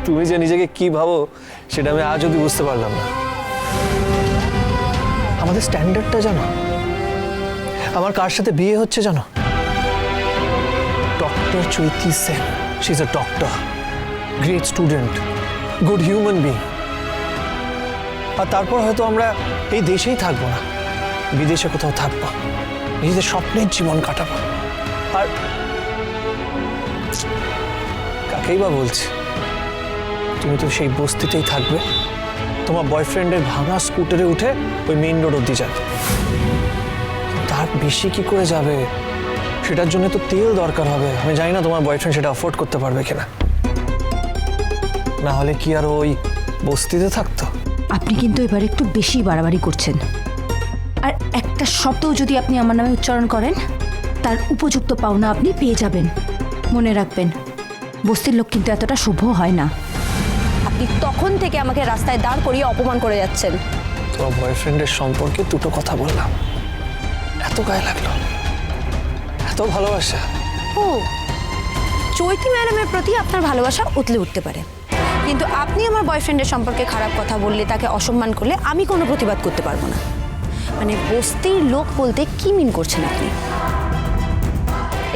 তুমি যে নিজেকে কি ভাবো সেটা আমি আজ অব্দি বুঝতে পারলাম না। আমাদের স্ট্যান্ডার্ডটা জানো? আমার কার সাথে বিয়ে হচ্ছে জানো? Doctor Chaiti Sen. She is a doctor, great student, good human being. আর তারপর হয়তো আমরা এই দেশেই থাকবো না, বিদেশে কোথাও থাকবো, নিজেদের স্বপ্নের জীবন কাটাবো। আর কাকেই বা বলছি, তুমি তো সেই বস্তিতেই থাকবে, তোমার বয়ফ্রেন্ডের ভাঙা স্কুটারে উঠে ওই মেইন রোড অব্দি যাবে। তার বেশি কি করে যাবে? সেটার জন্য তো তেল দরকার হবে। আমি জানি না তোমার বয়ফ্রেন্ড সেটা অ্যাফোর্ড করতে পারবে কিনা। না হলে কি আর ওই বস্তিতে থাকতো? আপনি কিন্তু এবার একটু বেশি বাড়াবাড়ি করছেন। আর একটা শব্দও যদি আপনি আমার নামে উচ্চারণ করেন, তার উপযুক্ত পাওনা আপনি পেয়ে যাবেন। মনে রাখবেন, বস্তির লোক কিন্তু এতটা শুভ হয় না। আপনি তখন থেকে আমাকে রাস্তায় দাঁড় করিয়ে অপমান করে যাচ্ছেন। তোমার বয়ফ্রেন্ডের সম্পর্কে দুটো কথা বললাম, এত গায়ে লাগলো, এত ভালোবাসা। ও, চৈতি ম্যাডামের প্রতি আপনার ভালোবাসা উতলে উঠতে পারে, কিন্তু আপনি আমার বয়ফ্রেন্ডের সম্পর্কে খারাপ কথা বললে, তাকে অসম্মান করলে আমি কোনো প্রতিবাদ করতে পারবো না। মানে বস্তির লোক বলতে কি মিন করছেন আপনি?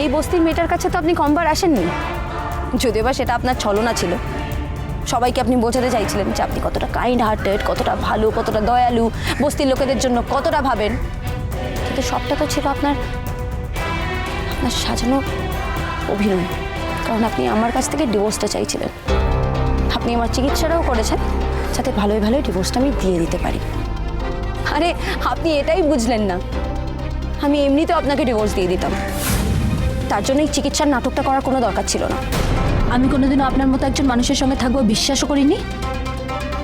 এই বস্তির মেয়েটার কাছে তো আপনি কমবার আসেননি, যদিও বা সেটা আপনার ছলনা ছিল। সবাইকে আপনি বোঝাতে চাইছিলেন যে আপনি কতটা কাইন্ড হার্টেড, কতটা ভালো, কতটা দয়ালু, বস্তির লোকেদের জন্য কতটা ভাবেন। কিন্তু সবটা তো ছিল আপনার সাজানো অভিনয়, কারণ আপনি আমার কাছ থেকে ডিভোর্সটা চাইছিলেন। আপনি আমার চিকিৎসাটাও করেছেন যাতে ভালোই ভালোই ডিভোর্সটা আমি দিয়ে দিতে পারি। আরে আপনি এটাই বুঝলেন না, আমি এমনিতেও আপনাকে ডিভোর্স দিয়ে দিতাম। তার জন্য এই চিকিৎসার নাটকটা করার কোনো দরকার ছিল না। আমি কোনোদিনও আপনার মতো একজন মানুষের সঙ্গে থাকবো বিশ্বাসও করিনি,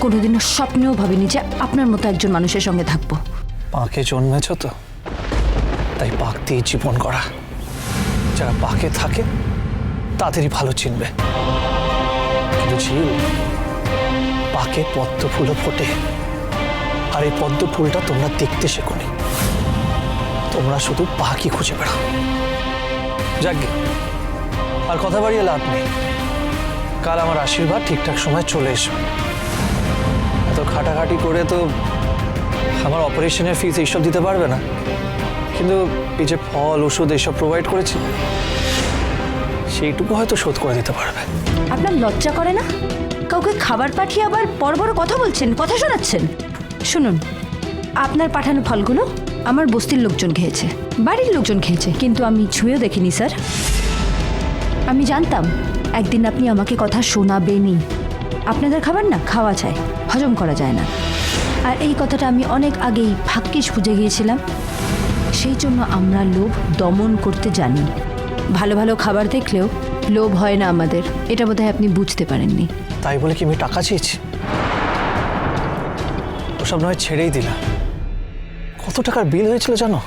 কোনোদিনও স্বপ্নেও ভাবিনি যে আপনার মতো একজন মানুষের সঙ্গে থাকবো। পাকে জন্মেছ তো, তাই পাক দিয়ে জীবন করা। যারা পাকে থাকে তাদেরই ভালো চিনবে। কিন্তু ঝিল, পাকে পদ্ম ফুলও ফোটে, আর এই পদ্ম ফুলটা তোমরা দেখতে শেখোনি, তোমরা শুধু পাখি খুঁজে বেড়াও। যাক, আর কথা বাড়িয়ে লাভ নেই। কাল আমার আশীর্বাদ ঠিকঠাক সময় চলে এসো। এত খাটাখাটি করে তো আমার অপারেশনের ফিস এইসব দিতে পারবে না, কিন্তু এই যে ফল ওষুধ এইসব প্রোভাইড করেছি সেইটুকু হয়তো শোধ করে দিতে পারবে। আপনার লজ্জা করে না? কাউকে খাবার পাঠিয়ে আবার বড় বড় কথা বলছেন, কথা শোনাচ্ছেন। শুনুন, আপনার পাঠানো ফলগুলো আমার বস্তির লোকজন খেয়েছে, বাড়ির লোকজন খেয়েছে, কিন্তু আমি ছুঁয়েও দেখিনি স্যার। আমি জানতাম একদিন আপনি আমাকে কথা শোনাবেনই। আপনাদের খাবার না খাওয়া চাই, হজম করা যায় না। আর এই কথাটা আমি অনেক আগেই ভাগ্যিস বুঝে গিয়েছিলাম। সেই জন্য আমরা লোভ দমন করতে জানি। ভালো ভালো খাবার দেখলেও লোভ হয় না আমাদের, এটা বোধহয় আপনি বুঝতে পারেননি। তাই বলে কি আমি টাকা চেয়েছি? ওসব নয়, ছেড়েই দিলাম। কত টাকার বিল হয়েছিল জানো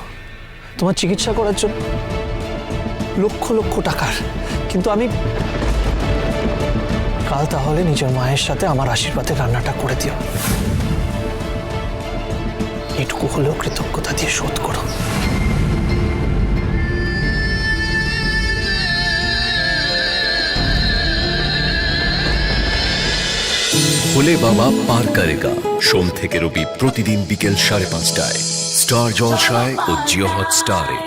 তোমার চিকিৎসা করার জন্য? লক্ষ লক্ষ টাকার। কিন্তু আমি কাল তাহলে নিজের মায়ের সাথে আমার আশীর্বাদের রান্নাটা করে দিও, এটুকু হলেও কৃতজ্ঞতা দিয়ে শোধ করো। ভোলে বাবা পার করেগা, সোম থেকে রবি প্রতিদিন বিকেল 5:30টায় স্টার জলসায় ও জিও হটস্টারে।